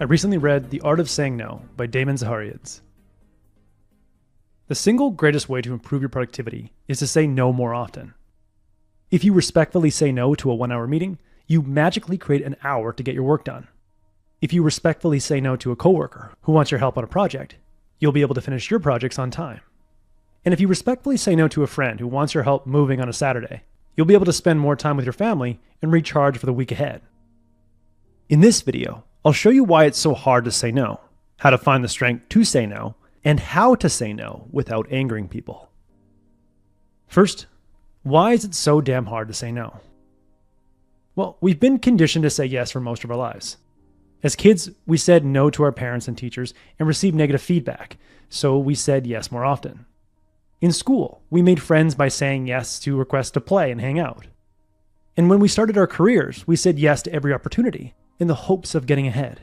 I recently read The Art of Saying No by Damon Zaharias. The single greatest way to improve your productivity is to say no more often. If you respectfully say no to a 1-hour meeting, you magically create an hour to get your work done. If you respectfully say no to a coworker who wants your help on a project, you'll be able to finish your projects on time. And if you respectfully say no to a friend who wants your help moving on a Saturday, you'll be able to spend more time with your family and recharge for the week ahead. In this video, I'll show you why it's so hard to say no, how to find the strength to say no, and how to say no without angering people. First, why is it so damn hard to say no? Well, we've been conditioned to say yes for most of our lives. As kids, we said no to our parents and teachers and received negative feedback, so we said yes more often. In school, we made friends by saying yes to requests to play and hang out. And when we started our careers, we said yes to every opportunity in the hopes of getting ahead.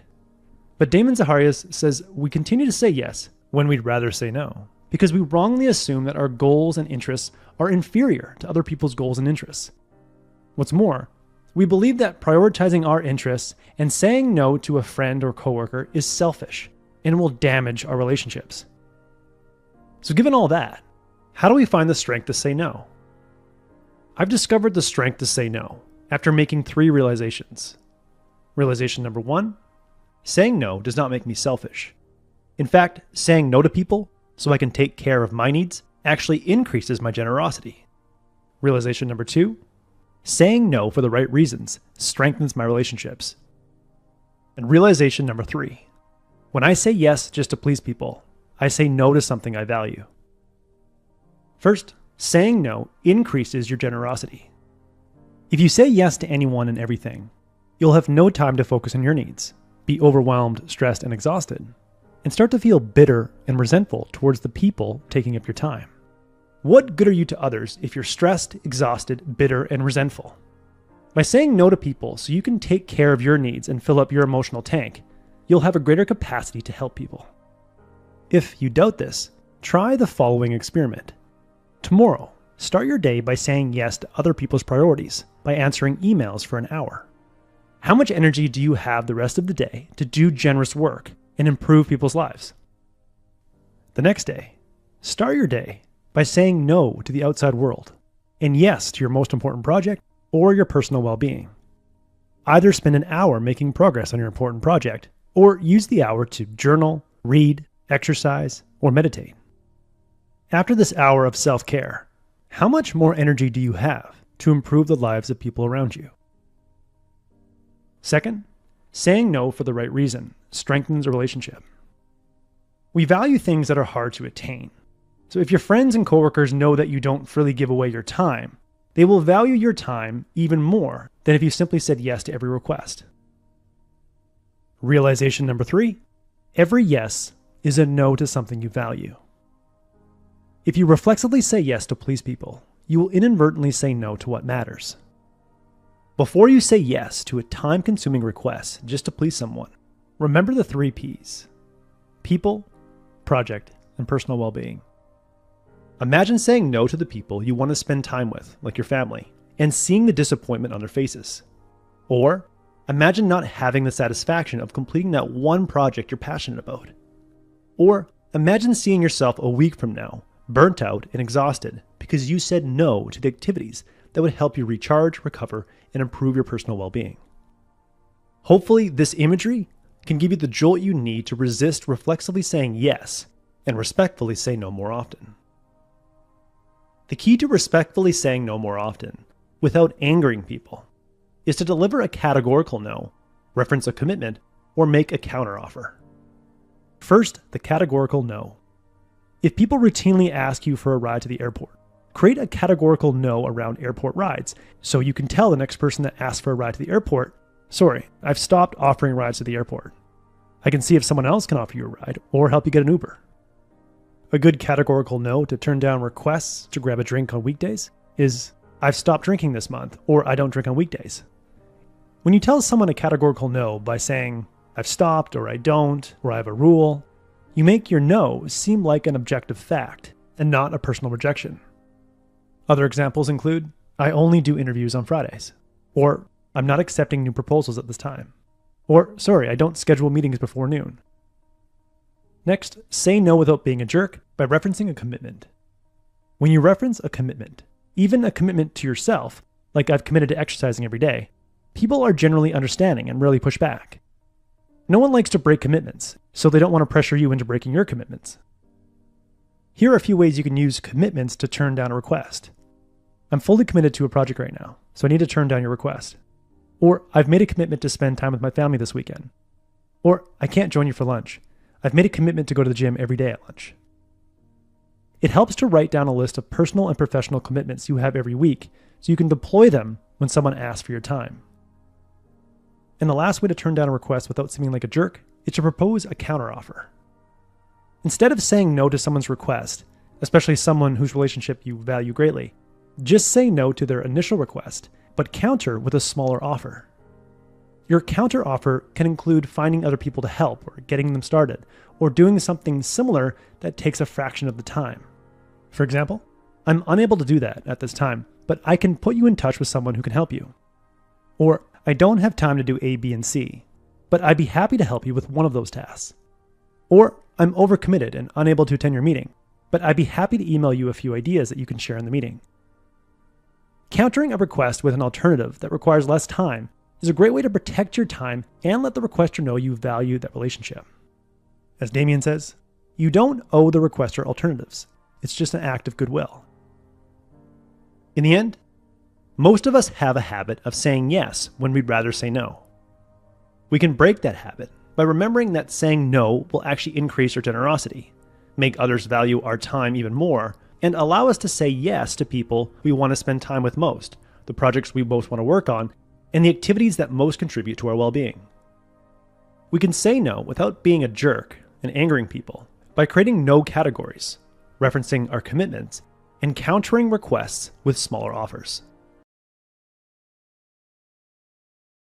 But Damon Zaharias says we continue to say yes when we'd rather say no, because we wrongly assume that our goals and interests are inferior to other people's goals and interests. What's more, we believe that prioritizing our interests and saying no to a friend or coworker is selfish and will damage our relationships. So given all that, how do we find the strength to say no? I've discovered the strength to say no after making 3 realizations. Realization number 1, saying no does not make me selfish. In fact, saying no to people so I can take care of my needs actually increases my generosity. Realization number 2, saying no for the right reasons strengthens my relationships. And realization number 3, when I say yes just to please people, I say no to something I value. First, saying no increases your generosity. If you say yes to anyone and everything, you'll have no time to focus on your needs, be overwhelmed, stressed, and exhausted, and start to feel bitter and resentful towards the people taking up your time. What good are you to others if you're stressed, exhausted, bitter, and resentful? By saying no to people so you can take care of your needs and fill up your emotional tank, you'll have a greater capacity to help people. If you doubt this, try the following experiment. Tomorrow, start your day by saying yes to other people's priorities by answering emails for an hour. How much energy do you have the rest of the day to do generous work and improve people's lives? The next day, start your day by saying no to the outside world and yes to your most important project or your personal well-being. Either spend an hour making progress on your important project or use the hour to journal, read, exercise, or meditate. After this hour of self-care, how much more energy do you have to improve the lives of people around you? Second, saying no for the right reason strengthens a relationship. We value things that are hard to attain. So if your friends and coworkers know that you don't freely give away your time, they will value your time even more than if you simply said yes to every request. Realization number 3, every yes is a no to something you value. If you reflexively say yes to please people, you will inadvertently say no to what matters. Before you say yes to a time-consuming request just to please someone, remember the 3 Ps: people, project, and personal well-being. Imagine saying no to the people you want to spend time with, like your family, and seeing the disappointment on their faces. Or imagine not having the satisfaction of completing that one project you're passionate about. Or imagine seeing yourself a week from now, burnt out and exhausted because you said no to the activities that would help you recharge, recover, and improve your personal well-being. Hopefully, this imagery can give you the jolt you need to resist reflexively saying yes and respectfully say no more often. The key to respectfully saying no more often, without angering people, is to deliver a categorical no, reference a commitment, or make a counteroffer. First, the categorical no. If people routinely ask you for a ride to the airport, create a categorical no around airport rides so you can tell the next person that asks for a ride to the airport, sorry, I've stopped offering rides to the airport. I can see if someone else can offer you a ride or help you get an Uber. A good categorical no to turn down requests to grab a drink on weekdays is, I've stopped drinking this month, or I don't drink on weekdays. When you tell someone a categorical no by saying, I've stopped, or I don't, or I have a rule, you make your no seem like an objective fact and not a personal rejection. Other examples include, I only do interviews on Fridays, or I'm not accepting new proposals at this time, Or, sorry, I don't schedule meetings before noon. Next, say no without being a jerk by referencing a commitment. When you reference a commitment, even a commitment to yourself, like I've committed to exercising every day, people are generally understanding and rarely push back. No one likes to break commitments, so they don't want to pressure you into breaking your commitments. Here are a few ways you can use commitments to turn down a request. I'm fully committed to a project right now, so I need to turn down your request. Or, I've made a commitment to spend time with my family this weekend. Or, I can't join you for lunch. I've made a commitment to go to the gym every day at lunch. It helps to write down a list of personal and professional commitments you have every week so you can deploy them when someone asks for your time. And the last way to turn down a request without seeming like a jerk is to propose a counteroffer. Instead of saying no to someone's request, especially someone whose relationship you value greatly, just say no to their initial request, but counter with a smaller offer. Your counteroffer can include finding other people to help or getting them started, or doing something similar that takes a fraction of the time. For example, I'm unable to do that at this time, but I can put you in touch with someone who can help you. Or, I don't have time to do A, B, and C, but I'd be happy to help you with one of those tasks. Or, I'm overcommitted and unable to attend your meeting, but I'd be happy to email you a few ideas that you can share in the meeting. Countering a request with an alternative that requires less time is a great way to protect your time and let the requester know you value that relationship. As Damien says, you don't owe the requester alternatives. It's just an act of goodwill. In the end, most of us have a habit of saying yes when we'd rather say no. We can break that habit by remembering that saying no will actually increase our generosity, make others value our time even more, and allow us to say yes to people we want to spend time with most, the projects we most want to work on, and the activities that most contribute to our well-being. We can say no without being a jerk and angering people by creating no categories, referencing our commitments, and countering requests with smaller offers.